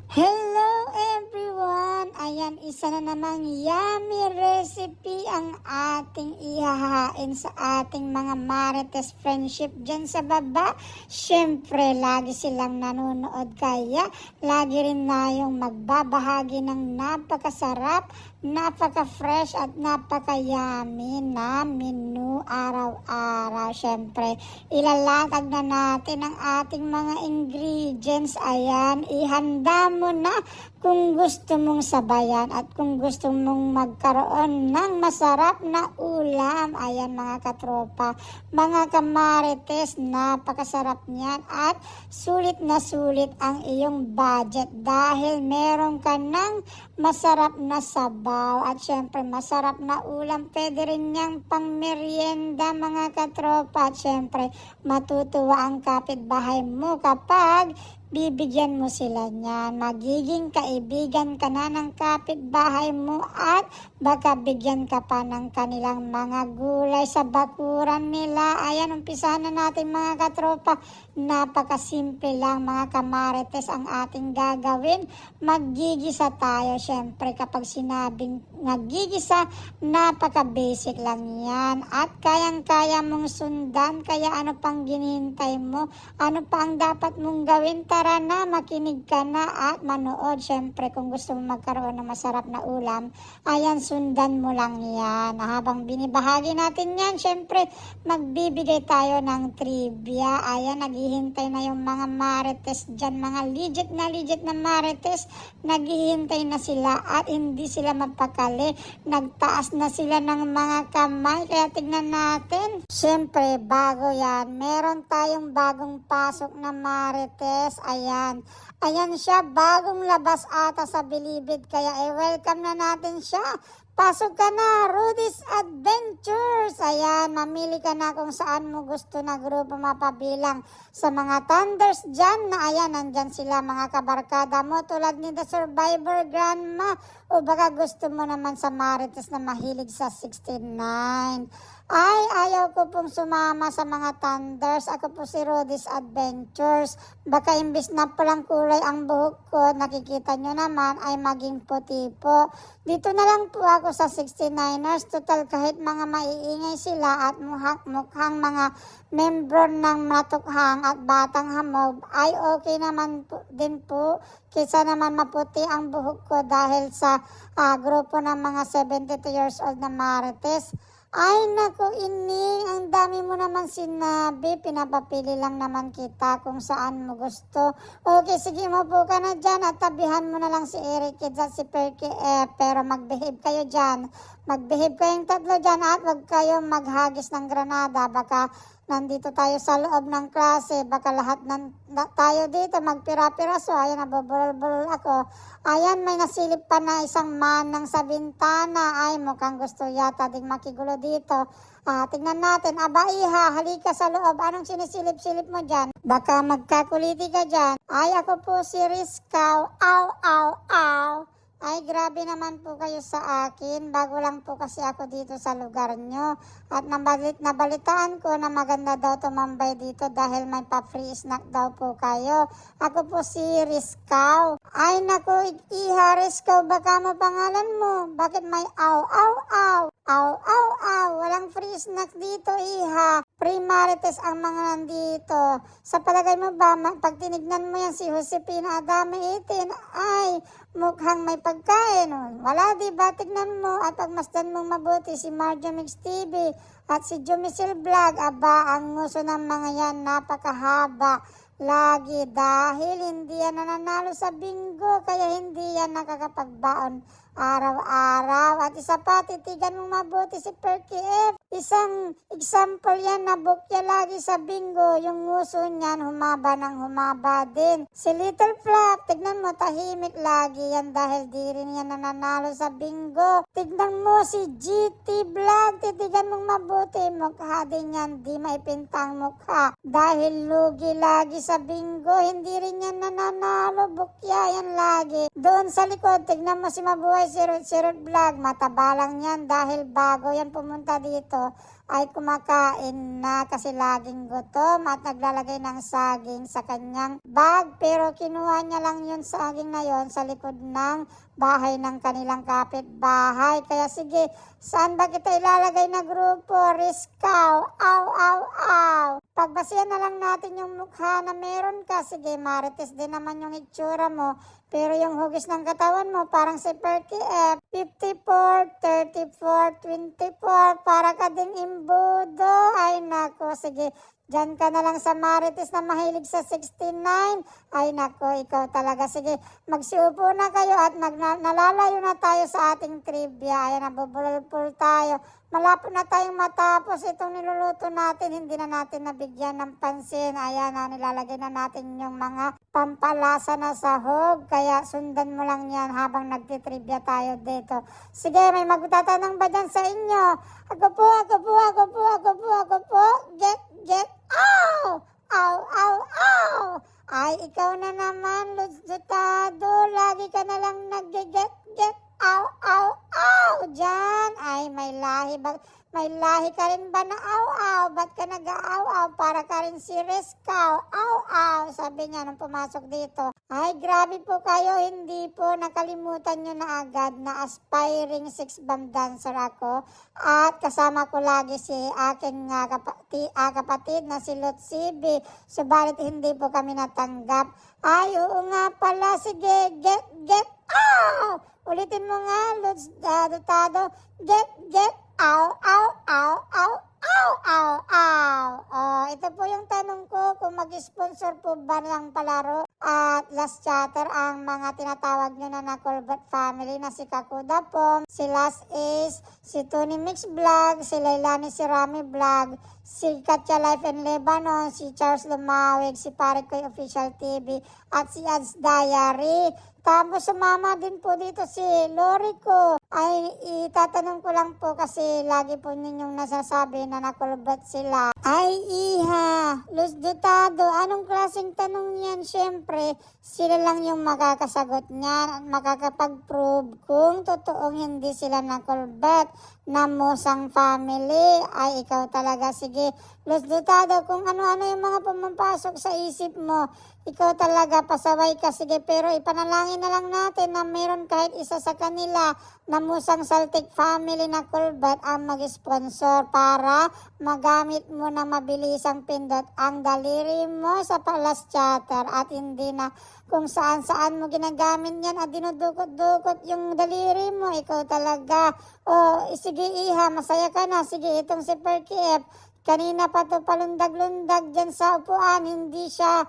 Hello everyone! Ayan, isa na namang yummy recipe ang ating ihahain sa ating mga Marites Friendship dyan sa baba. Siyempre, lagi silang nanonood kaya lagi rin tayong magbabahagi ng napakasarap, napaka-fresh at napaka-yummy na menu araw-araw. Siyempre, ilalatag na natin ang ating mga ingredients. Ayan, ihanda mo na kung gusto mong sabayan at kung gusto mong magkaroon ng masarap na ulam. Ayan mga katropa, mga kamarites, napakasarap niyan at sulit na sulit ang iyong budget dahil meron ka ng masarap na sabaw at syempre masarap na ulam. Pwede rin niyang pang merienda mga katropa at syempre matutuwa ang kapitbahay mo kapag bibigyan mo sila niyan. Magiging kaibigan ka na ng kapitbahay mo at baka bigyan ka pa ng kanilang mga gulay sa bakuran nila. Ayan, umpisahan na natin mga katropa. Napakasimple lang mga kamarites ang ating gagawin. Maggigisa tayo. Siyempre kapag sinabing naggigisa, napaka-basic lang yan. At kayang-kaya mong sundan. Kaya ano pang ginihintay mo? Ano pa ang dapat mong gawin? Tara na, makinig ka na at manood. Siyempre, kung gusto mo magkaroon ng masarap na ulam, ayan, sundan mo lang yan. Habang binibahagi natin yan, siyempre, magbibigay tayo ng trivia. Ayan, naghihintay na yung mga marites dyan, mga legit na marites. Naghihintay na sila at hindi sila mapakali. Nagtaas na sila ng mga kamay, kaya tignan natin. Siyempre, bago yan, meron tayong bagong pasok na marites. Ayan. Ayan siya, bagong labas ata sa Bilibid. Kaya welcome na natin siya. Pasok ka na, Rudy's Adventures. Ayan, mamili ka na kung saan mo gusto na grupo mapabilang. Sa mga Thunders dyan, na ayan, nandyan sila mga kabarkada mo tulad ni The Survivor Grandma. O baka gusto mo naman sa Marites na mahilig sa 69. Ay, ayaw ko pong sumama sa mga Thunders. Ako po si Rudy's Adventures. Baka imbis na pulang kulay ang buhok ko, nakikita nyo naman ay maging puti po. Dito na lang po ako sa 69ers. Total kahit mga maiingay sila at mukhang mga membro ng matukhang at batang hamog, ay okay naman po, din po. Kaysa naman maputi ang buhok ko dahil sa grupo ng mga 72 years old na marites. Ay naku Ining, ang dami mo naman sinabi, pinapapili lang naman kita kung saan mo gusto. Okay, sige mo po ka na dyan at tabihan mo na lang si Eric Kids at si Perky F. Pero magbehave kayo dyan, magbehave kayong tatlo dyan at huwag kayong maghagis ng granada. Baka nandito tayo sa loob ng klase, baka lahat tayo dito magpira-piraso. Ayan, nabubulol-bulol ako. Ayan, may nasilip pa na isang manang sa bintana. Ay, mukhang gusto yata ding makigulo dito. Tingnan natin. Aba, iha, halika sa loob. Anong sinisilip-silip mo dyan? Baka magkakuliti ka dyan. Ay, ako po si Rizkaw. Aw, aw, aw. Ay, grabe naman po kayo sa akin. Bago lang po kasi ako dito sa lugar nyo. At nabalitaan ko na maganda daw tumambay dito dahil may pa-free snack daw po kayo. Ako po si Rizkaw. Ay, naku, iha, Rizkaw, baka mo pangalan mo? Bakit may aw, aw, aw? Aw, aw, aw. Walang free snack dito, iha. Free marites ang mga nandito. Sa palagay mo ba, pag tinignan mo yan si Josepina Adame 18, ay, mukhang may pagkain. Wala, diba? Tignan mo at pagmasdan mong mabuti si Marjo Mix TV at si Jumisil Vlog. Aba, ang nguso ng mga yan napakahaba. Lagi dahil hindi yan nananalo sa bingo, kaya hindi yan nakakapagbaon araw-araw. At isa pa, titigan mong mabuti si Perky F. Isang example yan na bukya lagi sa bingo. Yung nguso niyan, humaba ng humaba din. Si Little Flap, tignan mo, tahimik lagi yan dahil di rin yan nananalo sa bingo. Tignan mo si GT Vlog, titigan mong mabuti. Mukha din yan, di maipintang mukha. Dahil lugi lagi sa bingo, hindi rin yan nananalo. Bukya yan lagi. Doon sa likod, tignan mo si Mabuhay Sirot Vlog, mataba lang yan dahil bago yan pumunta dito ay kumakain na kasi laging gutom at naglalagay ng saging sa kanyang bag. Pero kinuha niya lang yun saging na yon sa likod ng bahay ng kanilang kapitbahay. Kaya sige, saan ba kita ilalagay na grupo? Riskaw, aw, aw, aw. Pagbasihan na lang natin yung mukha na meron ka. Sige, marites din naman yung itsura mo. Pero yung hugis ng katawan mo, parang si Perky F. 54, 34, 24. Para ka din imbudo. Ay, nako. Sige, dyan ka na lang sa marites na mahilig sa 69. Ay, nako, ikaw talaga. Sige, magsiupo na kayo at nalalayo na tayo sa ating trivia. Ayan, nabubulpul tayo. Malapit na tayong matapos itong niluluto natin. Hindi na natin nabigyan ng pansin. Ayan na, nilalagay na natin yung mga pampalasa na sahog. Kaya sundan mo lang yan habang nagtitrivia tayo dito. Sige, may magtatanong ba dyan sa inyo? Ako po, ako po, ako po, ako po, ako po. Get, ow! Ow, ow, ow! Ay, ikaw na naman, Lods Dotado. Lagi ka na lang nag-get, ow, ow, ow! Diyan, ay may lahi ba? May lahi ka rin ba na aw-aw? Ba't ka nag-aaw-aw? Para ka rin si Riskaw. Aw-aw, sabi niya nung pumasok dito. Ay, grabe po kayo. Hindi po nakalimutan nyo na agad na aspiring six-bomb dancer ako. At kasama ko lagi si aking kapatid na si Lotsibi. Subalit hindi po kami natanggap. Ay, oo nga pala. Sige, get, ow! Ulitin mo nga, Lods Dotado. Get, ow, ow, ow, ow, ow, ow, ow. Oh, ito po yung tanong ko kung mag-sponsor po ba ng palaro at last chatter ang mga tinatawag nyo na Colbert family na si Kakuda Pom, si Last Ace, si Tony Mix Vlog, si Lailani si Rami Vlog, si Katya Life in Lebanon, si Charles Lumawig, si Parikoy Official TV, at si Ads Diary. Tapos sumama din po dito si Lorico. Ay, itatanong ko lang po kasi lagi po ninyong nasasabi na nakulbat sila. Ay, iha, Lods Dotado, anong klaseng tanong yan? Siyempre, sila lang yung makakasagot niyan at makakapag-prove kung totoong hindi sila nakulbat na Musang family. Ay, ikaw talaga. Sige, Lods Dotado, kung ano-ano yung mga pumapasok sa isip mo, ikaw talaga, pasaway ka. Sige, pero ipanalangin na lang natin na meron kahit isa sa kanila na Musang Saltik family na kulbat ang mag-sponsor para magamit mo na mabilisang pindot ang daliri mo sa palas chatter at hindi na kung saan-saan mo ginagamit yan at dinudukot-dukot yung daliri mo. Ikaw talaga. O, sige iha, masaya ka na. Sige, itong si Perky F. Kanina pa to palundag-lundag dyan sa upuan, hindi siya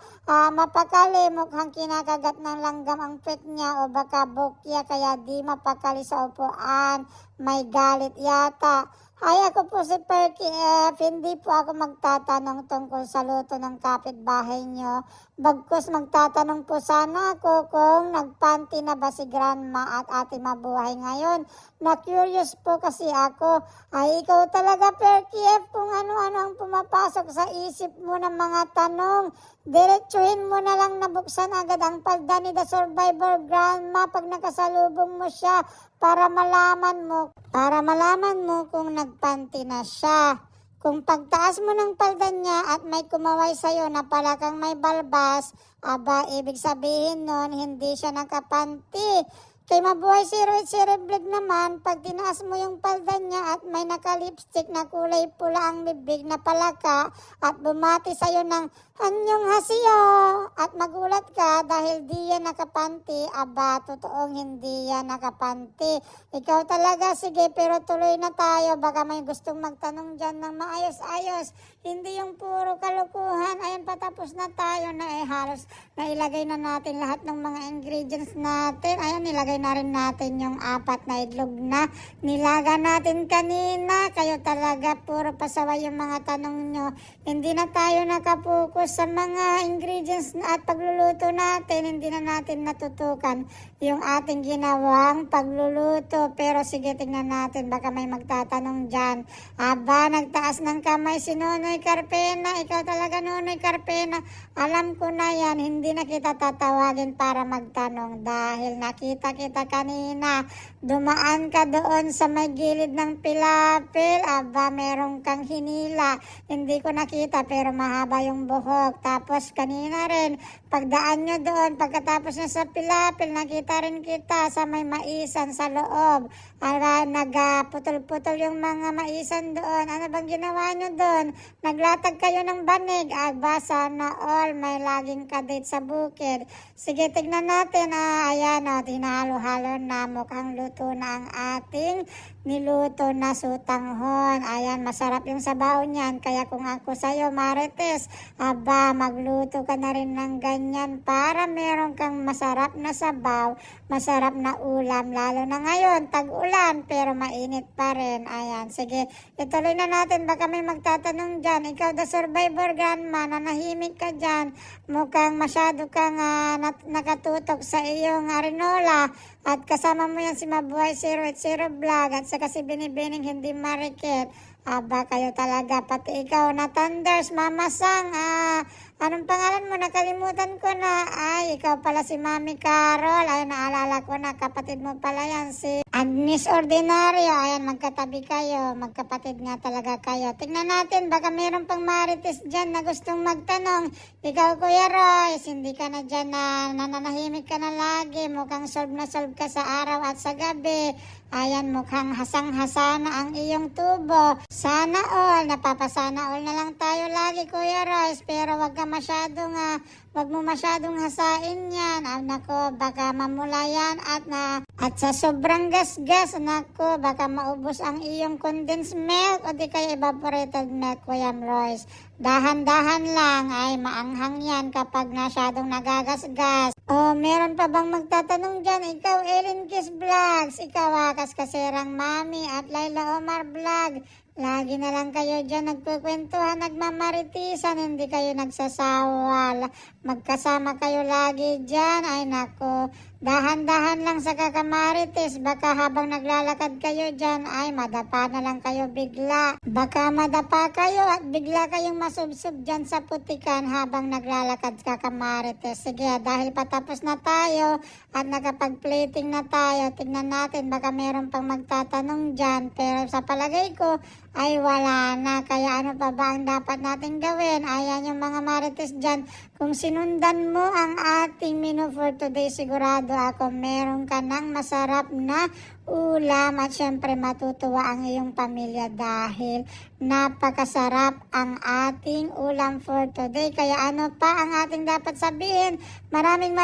mapakali, mukhang kinakagat ng langgam ang pet niya o baka bukya kaya di mapakali sa upuan, may galit yata. Ay, ako po si Perky F. Hindi po ako magtatanong tungkol sa luto ng kapitbahay nyo. Bagkus magtatanong po sana ako kung nagpanty na ba si Grandma at Ate Mabuhay ngayon. Na-curious po kasi ako. Ay, ikaw talaga Perky F. Kung ano-ano ang pumapasok sa isip mo ng mga tanong. Diretsuhin mo na lang nabuksan agad ang palda ni The Survivor Grandma pag nakasalubong mo siya para malaman mo kung nagpanty na siya. Kung pagtaas mo ng palda niya at may kumaway sa'yo na pala kang may balbas, aba, ibig sabihin nun, hindi siya nakapanty. Kay Mabuhay Vlog naman, pag tinaas mo yung palda niya at may naka-lipstick na kulay pula ang bibig na palaka at bumati sa'yo ng anyong hasiyo at magulat ka dahil di yan nakapanty, aba, totoong hindi yan nakapanty. Ikaw talaga, sige, pero tuloy na tayo. Baka may gustong magtanong dyan ng maayos-ayos. Hindi yung puro kalukuhan. Ayan, patapos na tayo na halos nailagay na natin lahat ng mga ingredients natin. Ayan, nilagay na rin natin yung 4 na itlog na nilaga natin kanina. Kayo talaga, puro pasaway yung mga tanong nyo. Hindi na tayo nakapokus sa mga ingredients na at pagluluto natin. Hindi na natin natutukan yung ating ginawang pagluluto. Pero sige, tingnan natin. Baka may magtatanong dyan. Aba, nagtaas ng kamay si Nonoy Carpena. Ikaw talaga, Nonoy Carpena. Alam ko na yan. Hindi na kita tatawagin para magtanong. Dahil nakita kita kanina. Dumaan ka doon sa may gilid ng pilapil. Aba, meron kang hinila. Hindi ko nakita pero mahaba yung buhok. Tapos kanina rin, pagdaan nyo doon, pagkatapos nyo sa pilapil, nakita rin kita sa may maisan sa loob. Nagputol-putol yung mga maisan doon. Ano bang ginawa nyo doon? Naglatag kayo ng banig. Aba, sana all may laging kadate sa bukid. Sige, tignan natin. Ayan, tinahalo-halo na. Mukhang luto na ang ating niluto na sutanghon. Ayan, masarap yung sabaw niyan. Kaya kung ako sa'yo, Marites, aba, magluto ka na rin ng ganyan para meron kang masarap na sabaw, masarap na ulam. Lalo na ngayon, tag-ulan, pero mainit pa rin. Ayan, sige, ituloy na natin. Baka may magtatanong dyan. Ikaw, the survivor grandma, nanahimik ka dyan. Mukhang masyado kang nakatutok sa iyong arinola. At kasama mo yan si Mabuhay 080 Vlog at saka si Binibining Hindi Marikit. Aba, kayo talaga. Pati ikaw na Thunders, Mama Sang. Anong pangalan mo? Nakalimutan ko na. Ay, ikaw pala si Mami Carol. Ay, naalala ko na. Kapatid mo pala yan, si Agnes Ordinario. Ayan, magkatabi kayo. Magkapatid nga talaga kayo. Tingnan natin, baka meron pang Marites dyan na gustong magtanong. Ikaw, Kuya Royce, hindi ka na dyan nananahimik ka na lagi. Mukhang solve na solve ka sa araw at sa gabi. Ayan, mukhang hasang-hasa na ang iyong tubo. Sana all, napapasana all na lang tayo lagi, Kuya Royce. Pero wag mo masyadong hasain yan. Nako, baka mamula yan at sa sobrang gas-gas, nako, baka maubos ang iyong condensed milk o di kaya evaporated milk, Kuya Royce. Dahan-dahan lang, ay maanghang yan kapag masyadong nagagas-gas. Meron pa bang magtatanong dyan? Ikaw, Ellen Kiss Vlogs. Ikaw, Kaserang Mami at Laila Omar Vlog. Lagi na lang kayo dyan nagkukwentuhan, nagmamaritisan, hindi kayo nagsasawa. Magkasama kayo lagi dyan. Ay nako, dahan-dahan lang sa kakamarites. Baka habang naglalakad kayo dyan, ay madapa na lang kayo bigla. Baka madapa kayo at bigla kayong masubsob dyan sa putikan habang naglalakad kakamarites. Sige, dahil patapos na tayo at nakapag-plating na tayo, tignan natin, baka meron pang magtatanong dyan. Pero sa palagay ko, ay wala na. Kaya ano pa ba ang dapat natin gawin? Ayan yung mga marites dyan. Kung sinundan mo ang ating menu for today, sigurado ako meron ka ng masarap na ulam at syempre matutuwa ang iyong pamilya dahil napakasarap ang ating ulam for today. Kaya ano pa ang ating dapat sabihin? Maraming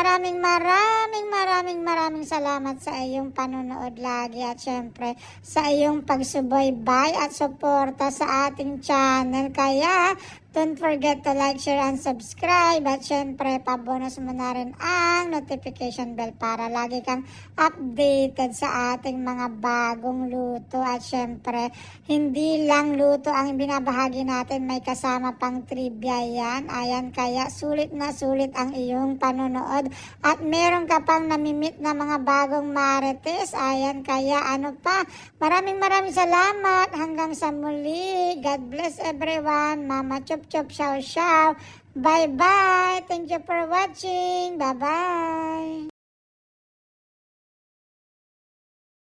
salamat sa iyong panonood lagi at syempre sa iyong pagsubaybay at suporta sa ating channel. Kaya don't forget to like, share, and subscribe. At syempre, pabonus mo na rin ang notification bell para lagi kang updated sa ating mga bagong luto. At syempre, hindi lang luto ang binabahagi natin, may kasama pang trivia yan. Ayan, kaya sulit na sulit ang iyong panonood. At meron ka pang namimit na mga bagong marites. Ayan, kaya ano pa, maraming salamat. Hanggang sa muli. God bless everyone. Mama Chop Chop, ciao ciao. Bye bye. Thank you for watching. Bye bye.